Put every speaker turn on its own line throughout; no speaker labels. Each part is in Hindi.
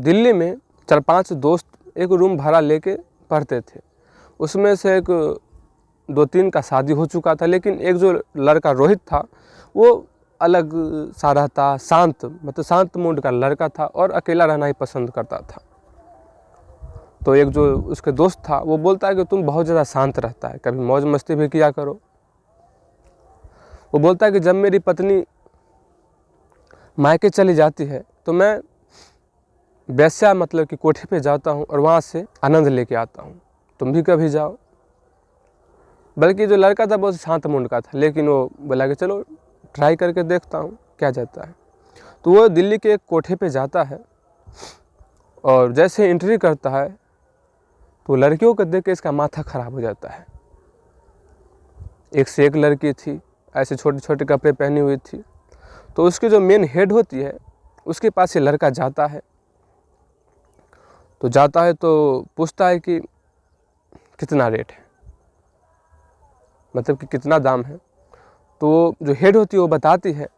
दिल्ली में 4-5 दोस्त एक रूम भाड़ा लेके पढ़ते थे। उसमें से एक 2-3 का शादी हो चुका था, लेकिन एक जो लड़का रोहित था वो अलग सा रहता, शांत, मतलब शांत मूड का लड़का था और अकेला रहना ही पसंद करता था। तो एक जो उसके दोस्त था वो बोलता है कि तुम बहुत ज़्यादा शांत रहता है, कभी मौज मस्ती भी किया करो। वो बोलता है कि जब मेरी पत्नी मायके चली जाती है तो मैं वैसा मतलब कि कोठे पे जाता हूँ और वहाँ से आनंद लेके आता हूँ, तुम भी कभी जाओ। बल्कि जो लड़का था बहुत शांत मूड का था, लेकिन वो बोला कि चलो ट्राई करके देखता हूँ क्या जाता है। तो वो दिल्ली के एक कोठे पे जाता है और जैसे एंट्री करता है तो लड़कियों को देख के इसका माथा ख़राब हो जाता है। एक से एक लड़की थी, ऐसे छोटे छोटे कपड़े पहनी हुई थी। तो उसकी जो मेन हेड होती है उसके पास ये लड़का जाता है। तो पूछता है कि कितना रेट है, मतलब कि कितना दाम है। तो जो हेड होती है वो बताती है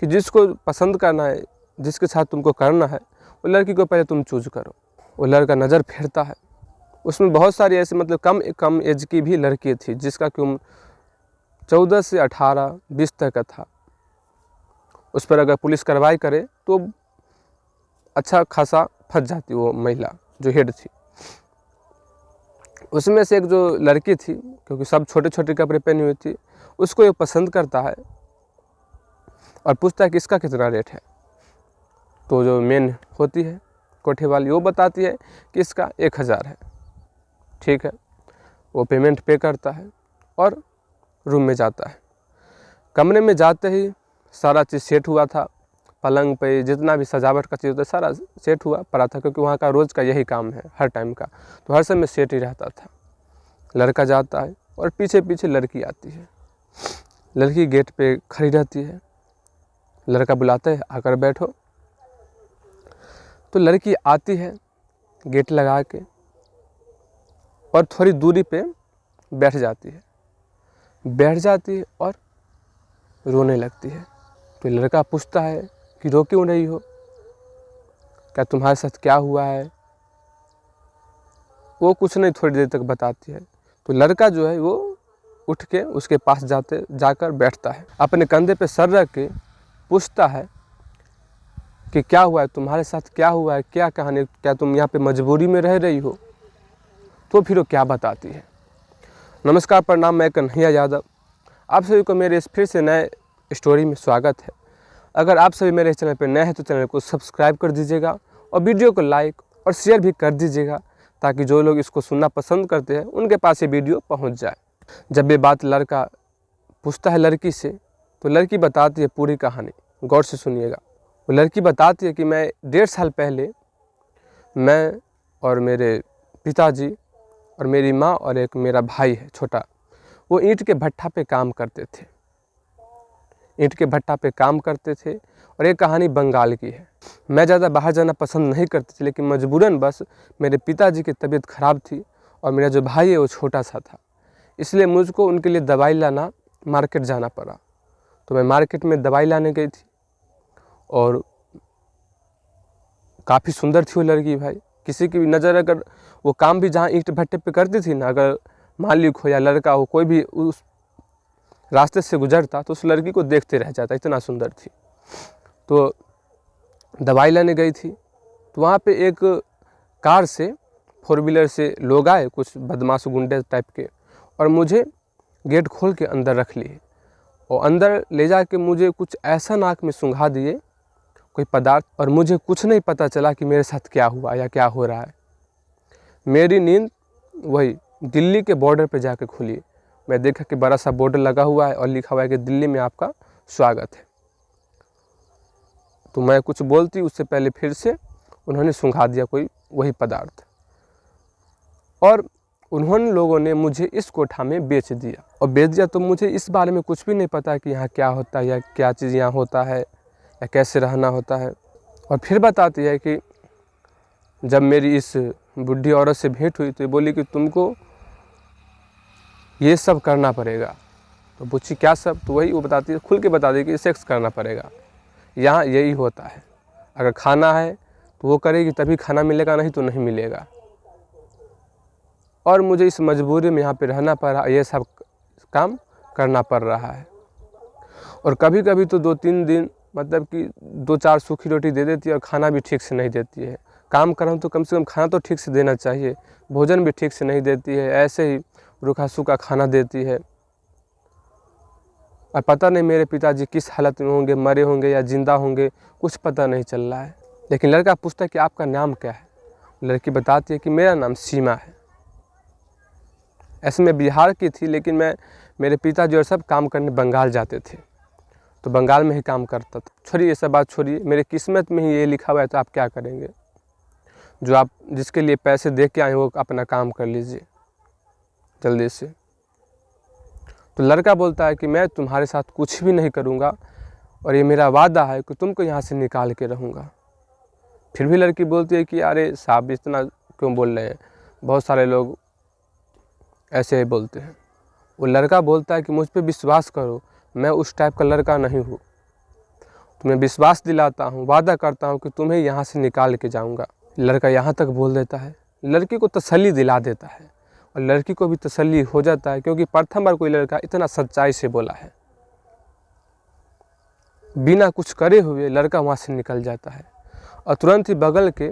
कि जिसको पसंद करना है, जिसके साथ तुमको करना है, वो लड़की को पहले तुम चूज करो। वो लड़का नज़र फेरता है, उसमें बहुत सारी ऐसे मतलब कम एज की भी लड़की थी जिसका कि उम्र 14 से 18-20 तक का था। उस पर अगर पुलिस कार्रवाई करे तो अच्छा खासा फंस जाती वो महिला जो हेड थी। उसमें से एक जो लड़की थी, क्योंकि सब छोटे छोटे कपड़े पहनी हुई थी, उसको ये पसंद करता है और पूछता है कि इसका कितना रेट है। तो जो मेन होती है कोठे वाली वो बताती है कि इसका 1000 है। ठीक है, वो पेमेंट पे करता है और रूम में जाता है। कमरे में जाते ही सारा चीज़ सेट हुआ था, पलंग पे जितना भी सजावट का चीज़ होता है सारा सेट हुआ पड़ा था, क्योंकि वहाँ का रोज़ का यही काम है हर टाइम का, तो हर समय सेट ही रहता था। लड़का जाता है और पीछे पीछे लड़की आती है। लड़की गेट पे खड़ी रहती है, लड़का बुलाता है आकर बैठो। तो लड़की आती है गेट लगा के और थोड़ी दूरी पे बैठ जाती है और रोने लगती है। तो लड़का पूछता है कि रो क्यों रही हो, क्या तुम्हारे साथ क्या हुआ है। वो कुछ नहीं, थोड़ी देर तक बताती है। तो लड़का जो है वो उठ के उसके पास जाकर बैठता है, अपने कंधे पे सर रख के पूछता है कि क्या हुआ है तुम्हारे साथ, क्या हुआ है, क्या कहानी, क्या तुम यहाँ पे मजबूरी में रह रही हो। तो फिर वो क्या बताती है। नमस्कार, प्रणाम, मैं कन्हैया यादव, आप सभी को मेरे इस फिर से नए स्टोरी में स्वागत है। अगर आप सभी मेरे चैनल पर नए हैं तो चैनल को सब्सक्राइब कर दीजिएगा और वीडियो को लाइक और शेयर भी कर दीजिएगा, ताकि जो लोग इसको सुनना पसंद करते हैं उनके पास ये वीडियो पहुंच जाए। जब ये बात लड़का पूछता है लड़की से, तो लड़की बताती है पूरी कहानी, गौर से सुनिएगा। वो लड़की बताती है कि मैं 1.5 साल पहले मैं और मेरे पिताजी और मेरी माँ और एक मेरा भाई है छोटा, वो ईंट के भट्ठा पे काम करते थे। और ये कहानी बंगाल की है। मैं ज़्यादा बाहर जाना पसंद नहीं करती थी, लेकिन मजबूरन बस मेरे पिताजी की तबीयत ख़राब थी और मेरा जो भाई है वो छोटा सा था, इसलिए मुझको उनके लिए दवाई लाना मार्केट जाना पड़ा। तो मैं मार्केट में दवाई लाने गई थी और काफ़ी सुंदर थी वो लड़की भाई। किसी की भी नज़र, अगर वो काम भी जहाँ ईंट भट्टे पे करती थी ना, अगर मालिक हो या लड़का हो, कोई भी उस रास्ते से गुजरता तो उस लड़की को देखते रह जाता, इतना सुंदर थी। तो दवाई लेने गई थी, तो वहाँ पे एक कार से 4 व्हीलर से लोग आए, कुछ बदमाश गुंडे टाइप के, और मुझे गेट खोल के अंदर रख लिए और अंदर ले जाके मुझे कुछ ऐसा नाक में सूंघा दिए कोई पदार्थ, और मुझे कुछ नहीं पता चला कि मेरे साथ क्या हुआ या क्या हो रहा है। मेरी नींद वही दिल्ली के बॉर्डर पे जाके खुली। मैं देखा कि बड़ा सा बोर्ड लगा हुआ है और लिखा हुआ है कि दिल्ली में आपका स्वागत है। तो मैं कुछ बोलती उससे पहले फिर से उन्होंने सूंघा दिया कोई वही पदार्थ, और उन्होंने लोगों ने मुझे इस कोठा में बेच दिया। तो मुझे इस बारे में कुछ भी नहीं पता कि यहाँ क्या होता है या क्या चीज़ यहाँ होता है या कैसे रहना होता है। और फिर बताती है कि जब मेरी इस बुढ़ी औरत से भेंट हुई तो ये बोली कि तुमको ये सब करना पड़ेगा। तो पूछी क्या सब, तो वही वो बताती है, खुल के बताती है कि सेक्स करना पड़ेगा, यहाँ यही होता है। अगर खाना है तो वो करेगी तभी खाना मिलेगा, नहीं तो नहीं मिलेगा। और मुझे इस मजबूरी में यहाँ पे रहना पड़ रहा, ये सब काम करना पड़ रहा है। और कभी कभी तो 2-3 दिन मतलब कि 2-4 सूखी रोटी दे देती है और खाना भी ठीक से नहीं देती है। काम कर रहा हूँ तो कम से कम खाना तो ठीक से देना चाहिए, भोजन भी ठीक से नहीं देती है, ऐसे ही रूखा सूखा खाना देती है। और पता नहीं मेरे पिताजी किस हालत में होंगे, मरे होंगे या जिंदा होंगे, कुछ पता नहीं चल रहा है। लेकिन लड़का पूछता है कि आपका नाम क्या है? लड़की बताती है कि मेरा नाम सीमा है। ऐसे में बिहार की थी, लेकिन मेरे पिताजी और सब काम करने बंगाल जाते थे, तो बंगाल में ही काम करता था। छोड़िए ये सब बात छोड़िए, मेरे किस्मत में ही ये लिखा हुआ है, तो आप क्या करेंगे? जो आप जिसके लिए पैसे दे के आए वो अपना काम कर लीजिए जल्दी से। तो लड़का बोलता है कि मैं तुम्हारे साथ कुछ भी नहीं करूँगा और ये मेरा वादा है कि तुमको यहाँ से निकाल के रहूँगा। फिर भी लड़की बोलती है कि अरे साहब इतना क्यों बोल रहे हैं, बहुत सारे लोग ऐसे ही बोलते हैं। वो लड़का बोलता है कि मुझ पे विश्वास करो, मैं उस टाइप का लड़का नहीं हूँ, तुम्हें विश्वास दिलाता हूँ, वादा करता हूँ कि तुम्हें यहाँ से निकाल के जाऊँगा। लड़का यहाँ तक बोल देता है, लड़की को तसल्ली दिला देता है और लड़की को भी तसल्ली हो जाता है, क्योंकि प्रथम बार कोई लड़का इतना सच्चाई से बोला है। बिना कुछ करे हुए लड़का वहाँ से निकल जाता है और तुरंत ही बगल के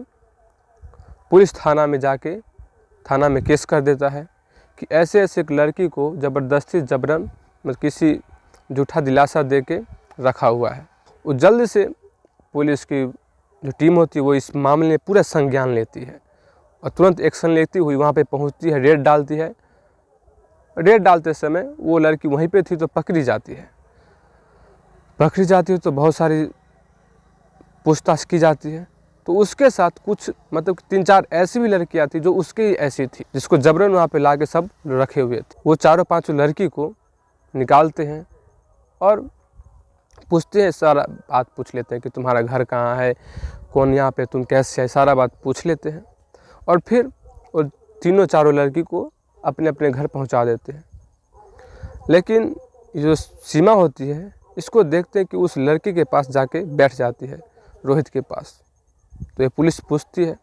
पुलिस थाना में जाके थाना में केस कर देता है कि ऐसे ऐसे एक लड़की को ज़बरदस्ती जबरन मतलब किसी झूठा दिलासा दे के रखा हुआ है। वो जल्द से पुलिस की जो टीम होती है वो इस मामले में पूरा संज्ञान लेती है और तुरंत एक्शन लेती हुई वहाँ पे पहुँचती है, रेड डालती है। रेड डालते समय वो लड़की वहीं पे थी तो पकड़ी जाती है। तो बहुत सारी पूछताछ की जाती है। तो उसके साथ कुछ मतलब 3-4 ऐसी भी लड़कियाँ थी जो उसके ही ऐसी थी, जिसको जबरन वहाँ पे ला के सब रखे हुए थे। वो 4-5 लड़की को निकालते हैं और पूछते हैं, सारा बात पूछ लेते हैं कि तुम्हारा घर कहाँ है, कौन यहाँ पे, तुम कैसे है, सारा बात पूछ लेते हैं। और फिर वो 3-4 लड़की को अपने अपने घर पहुँचा देते हैं। लेकिन जो सीमा होती है इसको देखते हैं कि उस लड़की के पास जाके बैठ जाती है, रोहित के पास। तो ये पुलिस पूछती है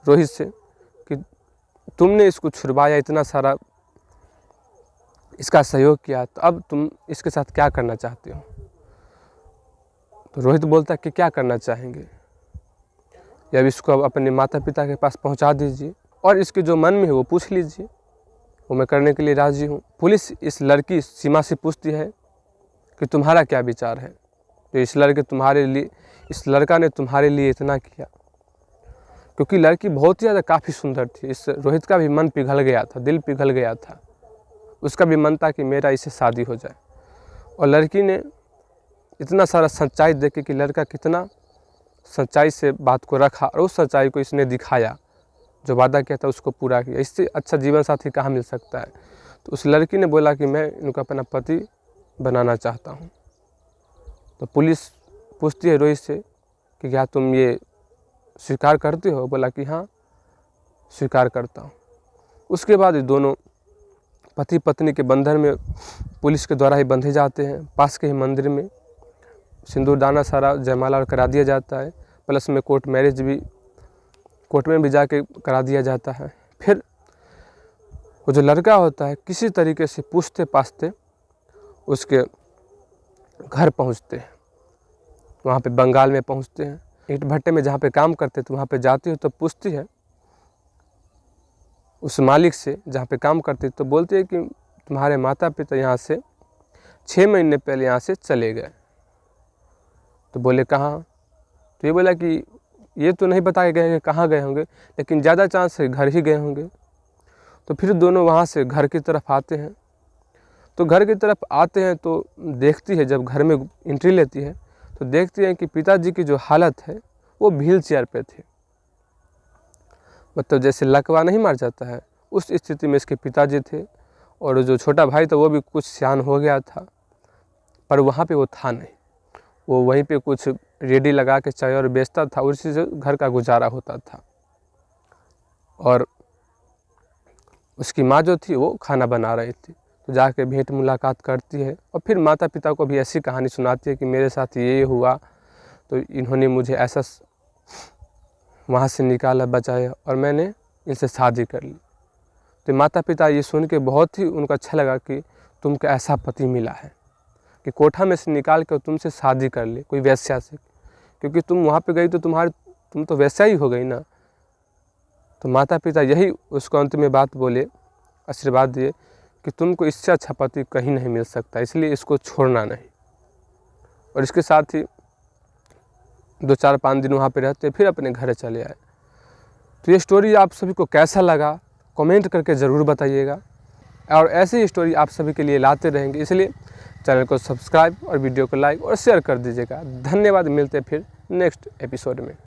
रोहित से कि तुमने इसको छुड़वाया, इतना सारा इसका सहयोग किया, तो अब तुम इसके साथ क्या करना चाहते हो? तो रोहित बोलता है कि क्या करना चाहेंगे, या अब इसको अपने माता पिता के पास पहुंचा दीजिए और इसके जो मन में है वो पूछ लीजिए, वो मैं करने के लिए राज़ी हूँ। पुलिस इस लड़की सीमा से पूछती है कि तुम्हारा क्या विचार है, तो इस लड़का ने तुम्हारे लिए इतना किया। क्योंकि लड़की बहुत ही ज़्यादा काफ़ी सुंदर थी। इस रोहित का भी मन पिघल गया था, दिल पिघल गया था, उसका भी मन था कि मेरा इससे शादी हो जाए। और लड़की ने इतना सारा सच्चाई देखे कि लड़का कितना सच्चाई से बात को रखा और उस सच्चाई को इसने दिखाया, जो वादा किया था उसको पूरा किया। इससे अच्छा जीवन साथी कहाँ मिल सकता है। तो उस लड़की ने बोला कि मैं इनको अपना पति बनाना चाहता हूँ। तो पुलिस पूछती है रोहित से कि क्या तुम ये स्वीकार करते हो? बोला कि हाँ स्वीकार करता हूँ। उसके बाद दोनों पति पत्नी के बंधन में पुलिस के द्वारा ही बंधे जाते हैं। पास के ही मंदिर में सिंदूरदाना सारा जयमाला करा दिया जाता है, प्लस में कोर्ट में भी जाके करा दिया जाता है। फिर वो जो लड़का होता है किसी तरीके से पूछते पाछते उसके घर पहुंचते हैं, वहाँ पे बंगाल में पहुंचते हैं। ईंट भट्टे में जहाँ पे काम करते थे वहाँ पे जाती है तो पूछती है उस मालिक से जहाँ पे काम करती, तो बोलती है कि तुम्हारे माता पिता यहाँ से 6 महीने पहले यहाँ से चले गए। तो बोले कहाँ? तो ये बोला कि ये तो नहीं बताए गए कि कहाँ गए होंगे, लेकिन ज़्यादा चांस है घर ही गए होंगे। तो फिर दोनों वहाँ से घर की तरफ आते हैं। तो घर की तरफ आते हैं तो देखती है, जब घर में एंट्री लेती है तो देखती है कि पिताजी की जो हालत है वो व्हील चेयर पे थे। मतलब जैसे लकवा नहीं मार जाता है, उस स्थिति में इसके पिताजी थे। और जो छोटा भाई था वो भी कुछ सियान हो गया था, पर वहाँ पे वो था नहीं। वो वहीं पे कुछ रेडी लगा के चाय और बेचता था, उसी से घर का गुजारा होता था। और उसकी माँ जो थी वो खाना बना रही थी। तो जाके भेंट मुलाकात करती है और फिर माता पिता को भी ऐसी कहानी सुनाती है कि मेरे साथ ये हुआ, तो इन्होंने मुझे ऐसा वहाँ से निकाला, बचाया और मैंने इनसे शादी कर ली। तो माता पिता ये सुन के बहुत ही उनको अच्छा लगा कि तुमको ऐसा पति मिला है कि कोठा में से निकाल कर तुमसे शादी कर ले, कोई वैश्या से, क्योंकि तुम वहाँ पे गई तो तुम तो वैश्या ही हो गई ना। तो माता पिता यही उसको अंत में बात बोले, आशीर्वाद दिए कि तुमको इससे अच्छा पति कहीं नहीं मिल सकता, इसलिए इसको छोड़ना नहीं। और इसके साथ ही 2-4-5 दिन वहाँ पे रहते, फिर अपने घर चले आए। तो ये स्टोरी आप सभी को कैसा लगा कमेंट करके ज़रूर बताइएगा, और ऐसी स्टोरी आप सभी के लिए लाते रहेंगे, इसलिए चैनल को सब्सक्राइब और वीडियो को लाइक और शेयर कर दीजिएगा। धन्यवाद, मिलते हैं फिर नेक्स्ट एपिसोड में।